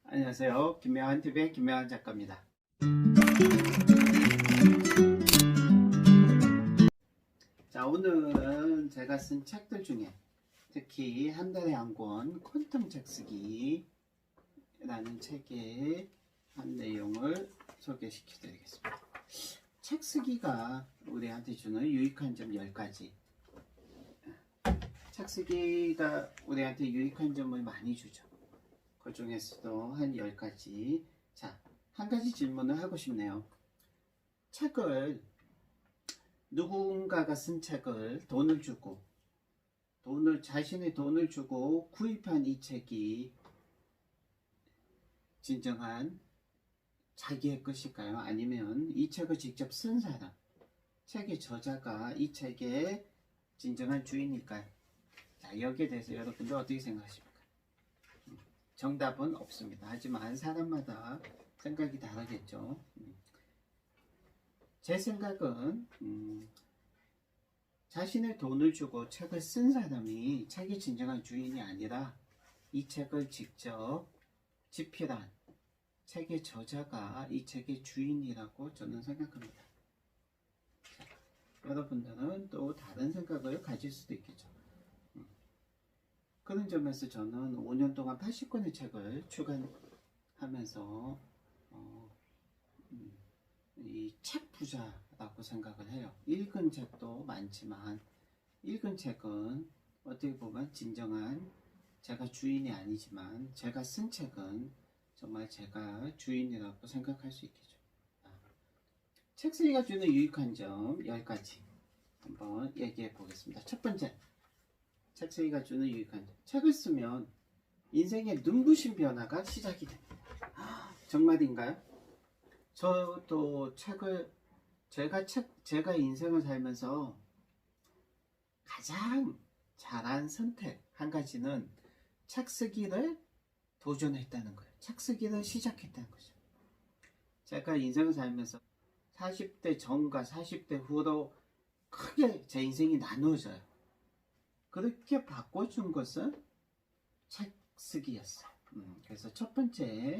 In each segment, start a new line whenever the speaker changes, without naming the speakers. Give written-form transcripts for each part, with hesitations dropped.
안녕하세요. 김명한TV의 김명한 작가입니다. 자, 오늘은 제가 쓴 책들 중에 특히 한 달에 한 권 퀀텀 책쓰기라는 책의 한 내용을 소개시켜 드리겠습니다. 책쓰기가 우리한테 주는 유익한 점 10가지. 책쓰기가 우리한테 유익한 점을 많이 주죠. 그 중에서도 한 10가지. 자, 한 가지 질문을 하고 싶네요. 누군가가 쓴 책을 자신의 돈을 주고 구입한 이 책이 진정한 자기의 것일까요? 아니면 이 책을 직접 쓴 사람, 책의 저자가 이 책의 진정한 주인일까요? 자, 여기에 대해서 여러분들 어떻게 생각하십니까? 정답은 없습니다. 하지만 사람마다 생각이 다르겠죠. 제 생각은 자신의 돈을 주고 책을 쓴 사람이 책의 진정한 주인이 아니라 이 책을 직접 집필한 책의 저자가 이 책의 주인이라고 저는 생각합니다. 자, 여러분들은 또 다른 생각을 가질 수도 있겠죠. 그런 점에서 저는 5년 동안 80권의 책을 출간하면서 이 책 부자라고 생각을 해요. 읽은 책도 많지만 읽은 책은 어떻게 보면 진정한 제가 주인이 아니지만 제가 쓴 책은 정말 제가 주인이라고 생각할 수 있겠죠. 책 쓰기가 주는 유익한 점 10가지 한번 얘기해 보겠습니다. 첫 번째, 책 쓰기가 주는 유익한 점. 책을 쓰면 인생의 눈부신 변화가 시작이 됩니다. 정말인가요? 저도 제가 인생을 살면서 가장 잘한 선택 한 가지는 책 쓰기를 도전했다는 거예요. 책 쓰기를 시작했다는 거죠. 제가 인생을 살면서 40대 전과 40대 후로 크게 제 인생이 나누어져요. 그렇게 바꿔준 것은 책 쓰기였어요. 그래서 첫 번째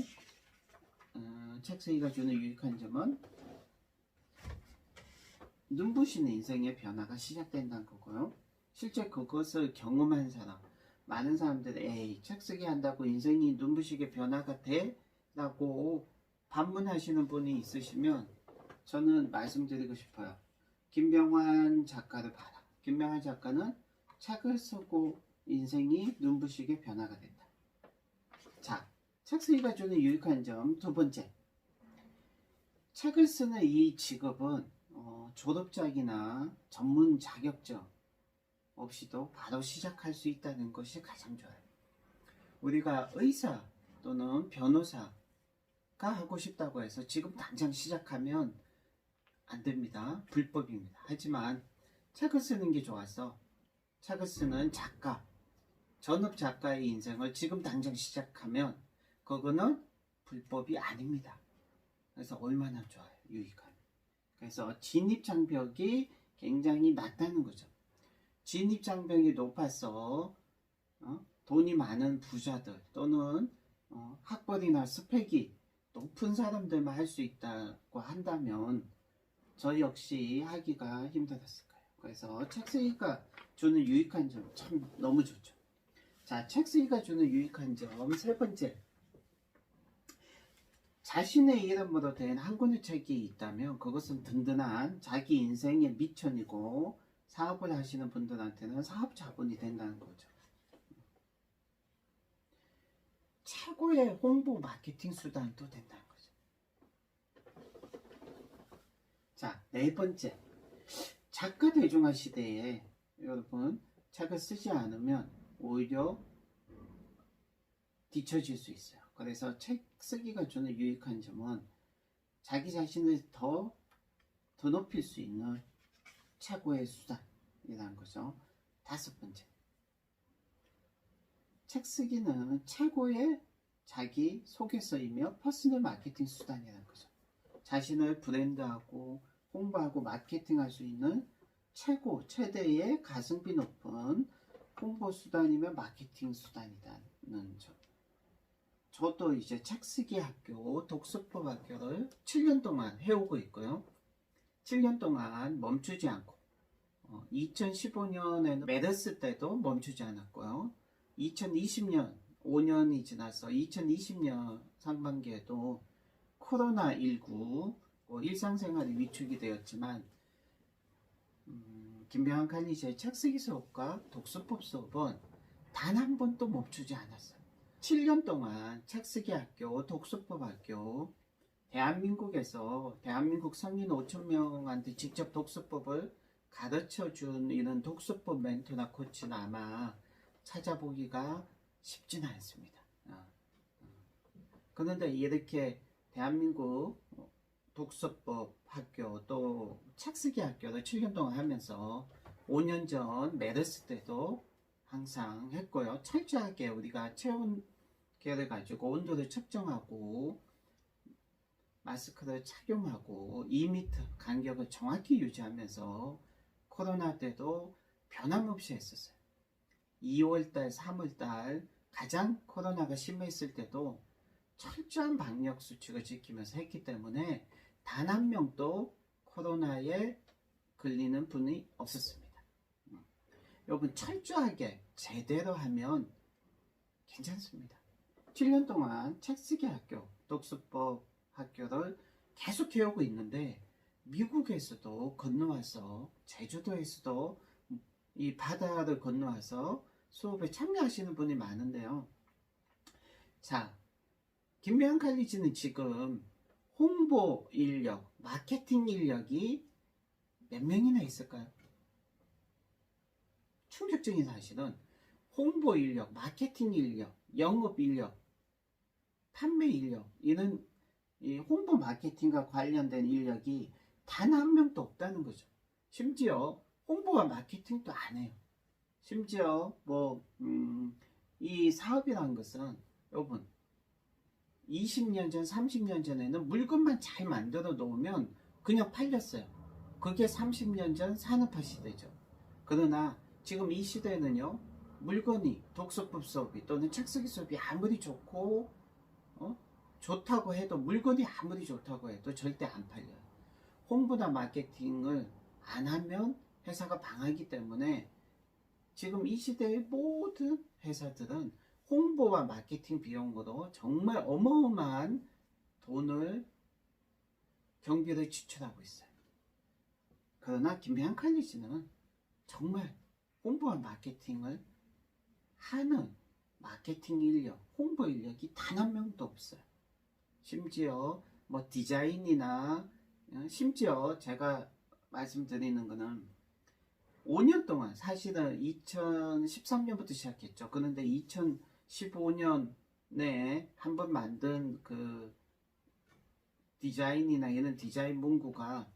책 쓰기가 주는 유익한 점은 눈부신 인생의 변화가 시작된다는 거고요. 실제 그것을 경험한 사람, 많은 사람들이 책 쓰기 한다고 인생이 눈부시게 변화가 돼? 라고 반문하시는 분이 있으시면 저는 말씀드리고 싶어요. 김명한 작가를 봐라. 김명한 작가는 책을 쓰고 인생이 눈부시게 변화가 된다. 자, 책 쓰기가 주는 유익한 점 두 번째, 책을 쓰는 이 직업은 졸업장이나 전문 자격증 없이도 바로 시작할 수 있다는 것이 가장 좋아요. 우리가 의사 또는 변호사가 하고 싶다고 해서 지금 당장 시작하면 안 됩니다. 불법입니다. 하지만 책을 쓰는 게 좋아서 책을 쓰는 작가, 전업 작가의 인생을 지금 당장 시작하면 그거는 불법이 아닙니다. 그래서 얼마나 좋아요. 유익한. 그래서 진입장벽이 굉장히 낮다는 거죠. 진입장벽이 높아서 돈이 많은 부자들 또는 학벌이나 스펙이 높은 사람들만 할 수 있다고 한다면 저 역시 하기가 힘들었을 거예요. 그래서 책 쓰기가 주는 유익한 점 참 너무 좋죠. 자, 책 쓰기가 주는 유익한 점 세 번째, 자신의 이름으로 된 한 권의 책이 있다면 그것은 든든한 자기 인생의 미천이고 사업을 하시는 분들한테는 사업 자본이 된다는 거죠. 최고의 홍보 마케팅 수단도 된다는 거죠. 자, 네 번째, 작가 대중화 시대에 여러분 책을 쓰지 않으면 오히려 뒤처질 수 있어요. 그래서 책 쓰기가 주는 유익한 점은 자기 자신을 더 높일 수 있는 최고의 수단이라는 거죠. 다섯 번째, 책 쓰기는 최고의 자기 소개서이며 퍼스널 마케팅 수단이라는 거죠. 자신을 브랜드하고 홍보하고 마케팅할 수 있는 최대의 가성비 높은 홍보 수단이며 마케팅 수단이라는 점. 저도 이제 책쓰기 학교, 독서법 학교를 7년 동안 해오고 있고요. 7년 동안 멈추지 않고 2015년에는 메르스 때도 멈추지 않았고요. 2020년 5년이 지나서 2020년 상반기에도 코로나19 일상생활이 위축이 되었지만 김병환 칼리지의 책쓰기 수업과 독서법 수업은 단 한 번도 멈추지 않았어요. 7년 동안 책쓰기 학교, 독서법 학교, 대한민국에서 대한민국 성인 5,000명한테 직접 독서법을 가르쳐준 이런 독서법 멘토나 코치는 아마 찾아보기가 쉽지는 않습니다. 그런데 이렇게 대한민국 독서법 학교 또 책쓰기 학교를 7년 동안 하면서 5년 전 메르스 때도 항상 했고요. 철저하게 우리가 체온계를 가지고 온도를 측정하고 마스크를 착용하고 2m 간격을 정확히 유지하면서 코로나 때도 변함없이 했었어요. 2월달, 3월달 가장 코로나가 심했을 때도 철저한 방역 수칙을 지키면서 했기 때문에 단 한 명도 코로나에 걸리는 분이 없었습니다. 여러분 철저하게 제대로 하면 괜찮습니다. 7년 동안 책쓰기 학교, 독서법 학교를 계속 해오고 있는데 미국에서도 건너와서 제주도에서도 이 바다를 건너와서 수업에 참여하시는 분이 많은데요. 자, 김병환 칼리지는 지금 홍보 인력, 마케팅 인력이 몇 명이나 있을까요? 충격적인 사실은 홍보 인력, 마케팅 인력, 영업 인력, 판매 인력, 이런 이 홍보 마케팅과 관련된 인력이 단 한 명도 없다는 거죠. 심지어 홍보와 마케팅도 안 해요. 심지어 이 사업이라는 것은 여러분 20년 전, 30년 전에는 물건만 잘 만들어 놓으면 그냥 팔렸어요. 그게 30년 전 산업화 시대죠. 그러나 지금 이 시대는요, 물건이 독서법 수업이 또는 책쓰기 수업이 아무리 좋고 좋다고 해도 물건이 아무리 좋다고 해도 절대 안 팔려요. 홍보나 마케팅을 안 하면 회사가 망하기 때문에 지금 이 시대의 모든 회사들은 홍보와 마케팅 비용으로 정말 어마어마한 돈을 경비를 지출하고 있어요. 그러나 김병환 칼리지는 정말 홍보와 마케팅을 하는 마케팅 인력, 홍보 인력이 단 한 명도 없어요. 심지어 디자인이나 심지어 제가 말씀드리는 거는 5년 동안 사실은 2013년부터 시작했죠. 그런데 2015년에 한번 만든 그 디자인이나 이런 디자인 문구가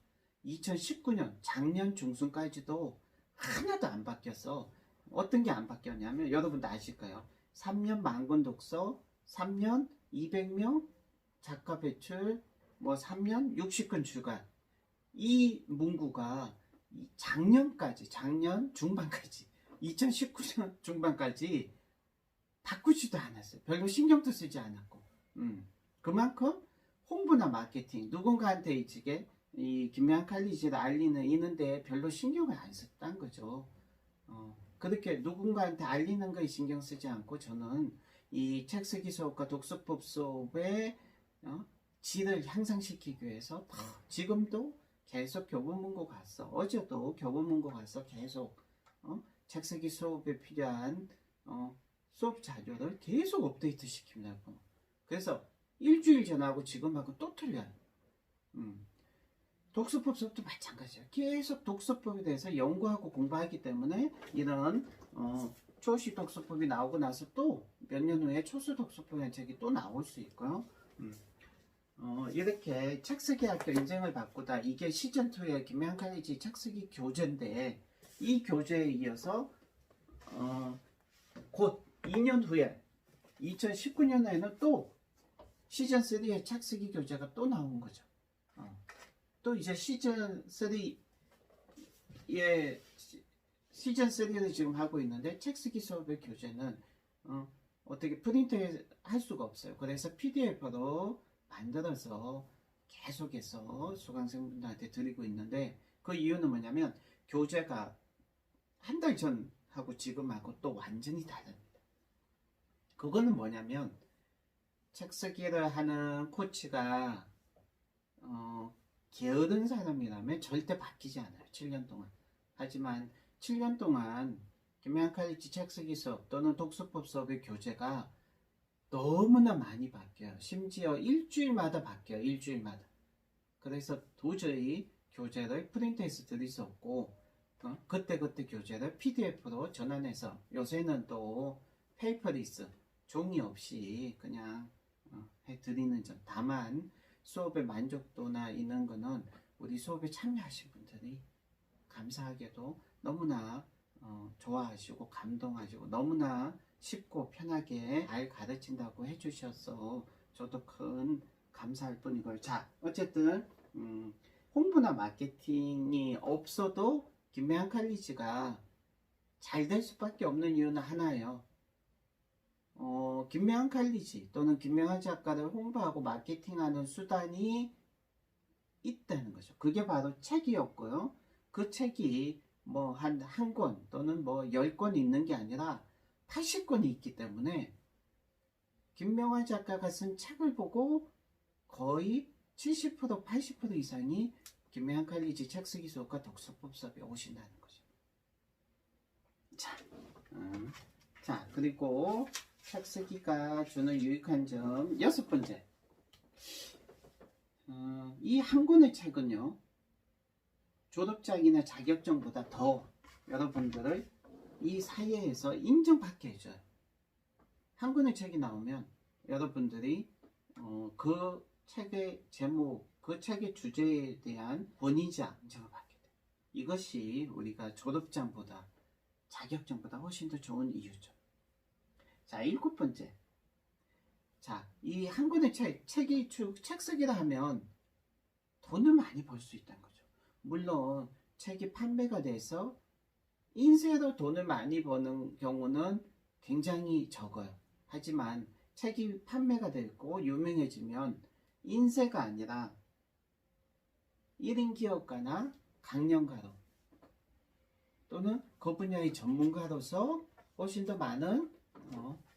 2019년 작년 중순까지도 하나도 안 바뀌었어. 어떤 게 안 바뀌었냐면 여러분도 아실 거예요. 3년 만권 독서, 3년 200명 작가 배출, 3년 60권 출간. 이 문구가 작년 중반까지 2019년 중반까지 바꾸지도 않았어요. 별로 신경도 쓰지 않았고 그만큼 홍보나 마케팅 누군가한테 이 김병환 칼리지를 알리는 이는데 별로 신경을 안 썼다는 거죠. 그렇게 누군가한테 알리는 거에 신경 쓰지 않고 저는 이 책쓰기 수업과 독서법 수업의 질을 향상시키기 위해서 지금도 계속 교보문고 갔어. 어제도 교보문고 가서 계속 책쓰기 수업에 필요한 수업 자료를 계속 업데이트 시킵니다. 그래서 일주일 전하고 지금하고 또 틀려요. 독서법 수업도 마찬가지예요. 계속 독서법에 대해서 연구하고 공부하기 때문에 이런 초시 독서법이 나오고 나서 또 몇 년 후에 초수 독서법이라는 책이 또 나올 수 있고요. 이렇게 책쓰기 학교 인생을 바꾸다, 이게 시즌2의 김병환 칼리지 책쓰기 교재인데 이 교재에 이어서 곧 2년 후에 2019년에는 또 시즌3의 책쓰기 교재가 또 나온 거죠. 또 이제 시즌3의 시즌3를 지금 하고 있는데 책쓰기 수업의 교재는 어떻게 프린트할 수가 없어요. 그래서 PDF로 만들어서 계속해서 수강생분들한테 드리고 있는데, 그 이유는 뭐냐면 교재가 한 달 전하고 지금하고 또 완전히 다릅니다. 그거는 뭐냐면 책 쓰기를 하는 코치가 게으른 사람이라면 절대 바뀌지 않아요. 7년 동안. 하지만 7년 동안 김혜한 칼리지 책쓰기 수업 또는 독서법 수업의 교재가 너무나 많이 바뀌어요. 심지어 일주일마다 바뀌어요. 일주일마다. 그래서 도저히 교재를 프린트해서 드릴 수 없고 그때그때 교재를 PDF로 전환해서, 요새는 또 페이퍼리스 종이 없이 그냥 해드리는 점. 다만 수업의 만족도나 이런 거는 우리 수업에 참여하신 분들이 감사하게도 너무나 좋아하시고 감동하시고 너무나 쉽고 편하게 잘 가르친다고 해주셔서 저도 큰 감사할 뿐이고요. 자, 어쨌든 홍보나 마케팅이 없어도 김혜한 칼리지가 잘 될 수밖에 없는 이유는 하나예요. 김혜한 칼리지 또는 김혜한 작가를 홍보하고 마케팅하는 수단이 있다는 거죠. 그게 바로 책이었고요. 그 책이 뭐 한 권 또는 뭐 10권 있는 게 아니라 80권이 있기 때문에 김명환 작가가 쓴 책을 보고 거의 70% 80% 이상이 김혜한 칼리지 책쓰기 수업과 독서법 수업에 오신다는 거죠. 자, 그리고 책쓰기가 주는 유익한 점 6번째. 이 한 권의 책은요, 졸업장이나 자격증보다 더 여러분들을 이 사회에서 인정받게 해줘요. 한 권의 책이 나오면 여러분들이 그 책의 제목, 그 책의 주제에 대한 권위자 인정을 받게 돼요. 이것이 우리가 졸업장보다 자격증보다 훨씬 더 좋은 이유죠. 자, 7번째. 자, 이 한 권의 책이 책 쓰기라 하면 돈을 많이 벌 수 있다는 거죠. 물론 책이 판매가 돼서 인쇄로 돈을 많이 버는 경우는 굉장히 적어요. 하지만 책이 판매가 되고 유명해지면 인쇄가 아니라 1인 기업가나 강연가로 또는 그 분야의 전문가로서 훨씬 더 많은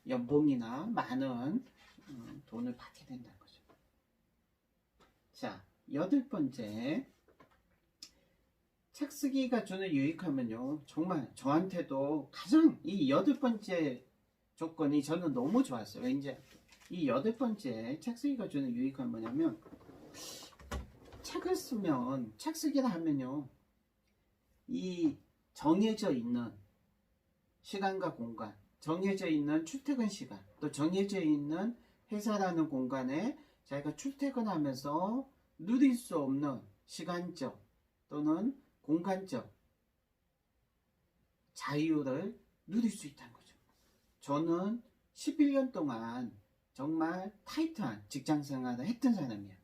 연봉이나 많은 돈을 받게 된다는 거죠. 자, 8번째. 책 쓰기가 주는 유익하면요, 정말 저한테도 가장 이 8번째 조건이 저는 너무 좋았어요. 이제 이 8번째 책 쓰기가 주는 유익은 뭐냐면, 책을 쓰면, 책 쓰기를 하면요, 이 정해져 있는 시간과 공간, 정해져 있는 출퇴근 시간, 또 정해져 있는 회사라는 공간에 자기가 출퇴근하면서 누릴 수 없는 시간적 또는 공간적 자유를 누릴 수 있다는 거죠. 저는 11년 동안 정말 타이트한 직장 생활을 했던 사람이에요.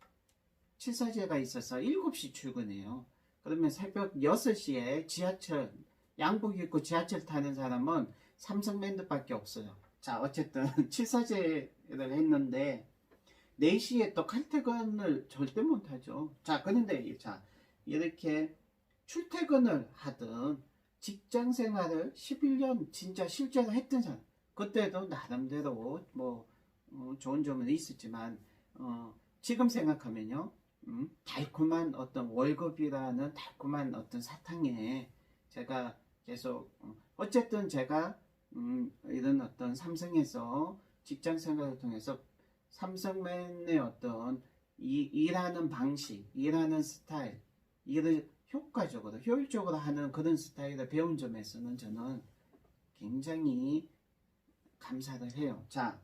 치사제가 있어서 7시 출근해요. 그러면 새벽 6시에 지하철, 양복 입고 지하철 타는 사람은 삼성밴드밖에 없어요. 자, 어쨌든 치사제를 했는데 4시에 또 칼퇴근을 절대 못하죠. 자, 그런데 자, 이렇게 출퇴근을 하든 직장 생활을 11년 진짜 실제로 했던 사람, 그때도 나름대로 뭐 좋은 점은 있었지만 지금 생각하면요, 달콤한 어떤 월급이라는 달콤한 어떤 사탕에 제가 계속 어쨌든 제가 이런 어떤 삼성에서 직장 생활을 통해서 삼성맨의 어떤 일하는 방식, 일하는 스타일, 일을 효과적으로, 효율적으로 하는 그런 스타일을 배운 점에서는 저는 굉장히 감사를 해요. 자,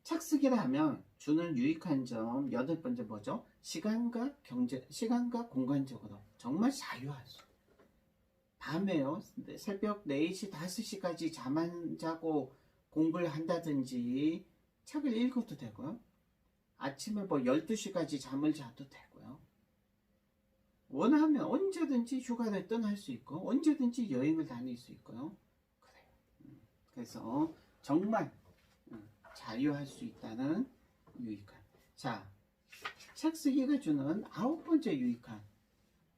책 쓰기를 하면 주는 유익한 점 8번째 뭐죠? 시간과 공간적으로 정말 자유할 수. 밤에요, 새벽 4시, 5시까지 잠 안 자고 공부를 한다든지 책을 읽어도 되고요. 아침에 뭐 12시까지 잠을 자도 되고요. 원하면 언제든지 휴가를 떠날 수 있고 언제든지 여행을 다닐 수 있고요. 그래요. 그래서 정말 자유할 수 있다는 유익한. 자, 책 쓰기가 주는 9번째 유익한.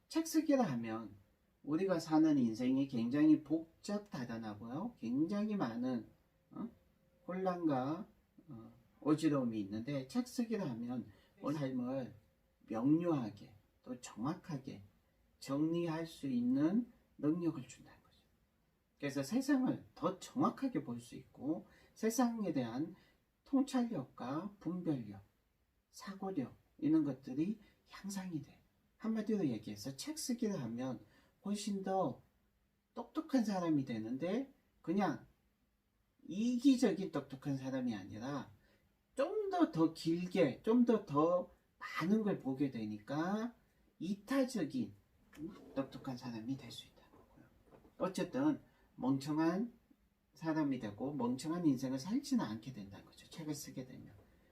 책 쓰기라 하면 우리가 사는 인생이 굉장히 복잡다단하고요. 굉장히 많은 혼란과 어지러움이 있는데, 책 쓰기라 하면 우리 삶을 명료하게 또 정확하게 정리할 수 있는 능력을 준다는 거죠. 그래서 세상을 더 정확하게 볼 수 있고, 세상에 대한 통찰력과 분별력, 사고력, 이런 것들이 향상이 돼. 한마디로 얘기해서 책 쓰기를 하면 훨씬 더 똑똑한 사람이 되는데, 그냥 이기적인 똑똑한 사람이 아니라 좀 더 길게, 좀 더 많은 걸 보게 되니까 이타적인 똑똑한 사람이 될 수 있다는 거고요. 어쨌든 멍청한 사람이 되고 멍청한 인생을 살지는 않게 된다는 거죠. 책을 쓰게 되면.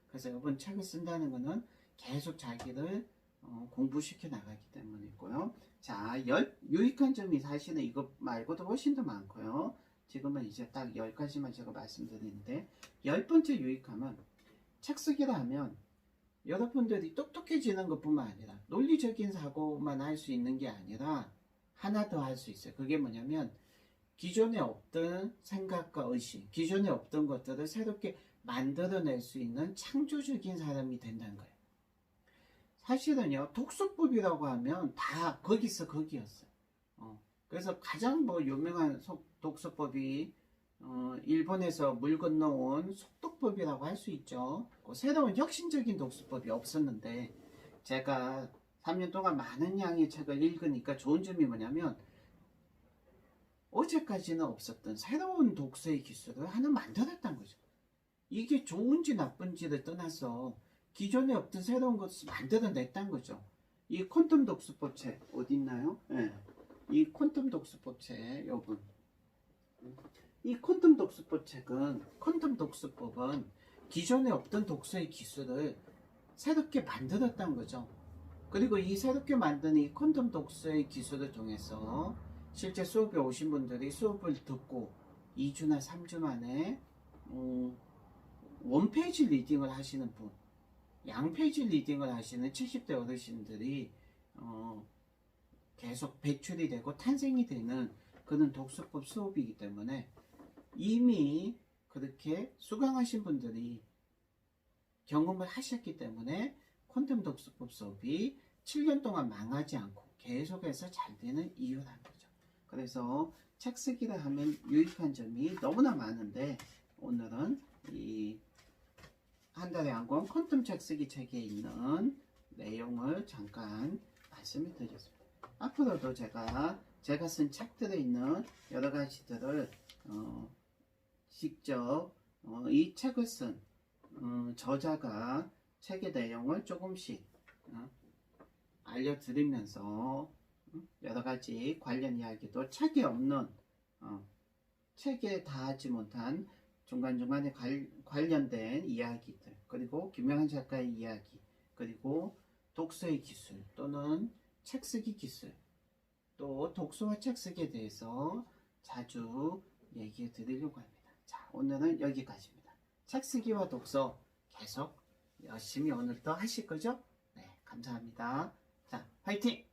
그래서 여러분, 책을 쓴다는 것은 계속 자기를 공부시켜 나가기 때문이고요. 자, 유익한 점이 사실은 이것 말고도 훨씬 더 많고요. 지금은 이제 딱 10가지만 제가 말씀드리는데, 10번째 유익함은, 책 쓰기라 하면 여러분들이 똑똑해지는 것뿐만 아니라 논리적인 사고만 할 수 있는 게 아니라 하나 더 할 수 있어요. 그게 뭐냐면, 기존에 없던 생각과 의식, 기존에 없던 것들을 새롭게 만들어낼 수 있는 창조적인 사람이 된다는 거예요. 사실은요, 독서법이라고 하면 다 거기서 거기였어요. 그래서 가장 유명한 독서법이 일본에서 물 건너온 속독법이라고 할 수 있죠. 새로운 혁신적인 독서법이 없었는데, 제가 3년 동안 많은 양의 책을 읽으니까 좋은 점이 뭐냐면, 어제까지는 없었던 새로운 독서의 기술을 하나 만들었다는 거죠. 이게 좋은지 나쁜지를 떠나서 기존에 없던 새로운 것을 만들어냈다는 거죠. 이 퀀텀 독서법 책 어디 있나요? 네. 이 퀀텀 독서법 책, 여러분, 이 퀀텀 독서법은 기존에 없던 독서의 기술을 새롭게 만들었다는 거죠. 그리고 이 새롭게 만든 이 퀀텀 독서의 기술을 통해서 실제 수업에 오신 분들이 수업을 듣고 2주나 3주 만에 원페이지 리딩을 하시는 분, 양페이지 리딩을 하시는 70대 어르신들이 계속 배출이 되고 탄생이 되는 그런 독서법 수업이기 때문에, 이미 그렇게 수강하신 분들이 경험을 하셨기 때문에 퀀텀 독서법 수업이 7년 동안 망하지 않고 계속해서 잘 되는 이유라는 거죠. 그래서 책 쓰기를 하면 유익한 점이 너무나 많은데, 오늘은 이 한 달에 한 권 퀀텀 책 쓰기 책에 있는 내용을 잠깐 말씀을 드렸습니다. 앞으로도 제가 쓴 책들에 있는 여러 가지들을 직접 이 책을 쓴 저자가 책의 내용을 조금씩 알려드리면서 여러 가지 관련 이야기도, 책에 없는 책에 닿지 못한 중간중간에 관련된 이야기들, 그리고 김명한 작가의 이야기, 그리고 독서의 기술 또는 책 쓰기 기술, 또 독서와 책 쓰기에 대해서 자주 얘기해 드리려고 합니다. 자, 오늘은 여기까지입니다. 책 쓰기와 독서 계속 열심히 오늘도 하실 거죠? 네, 감사합니다. 자, 화이팅!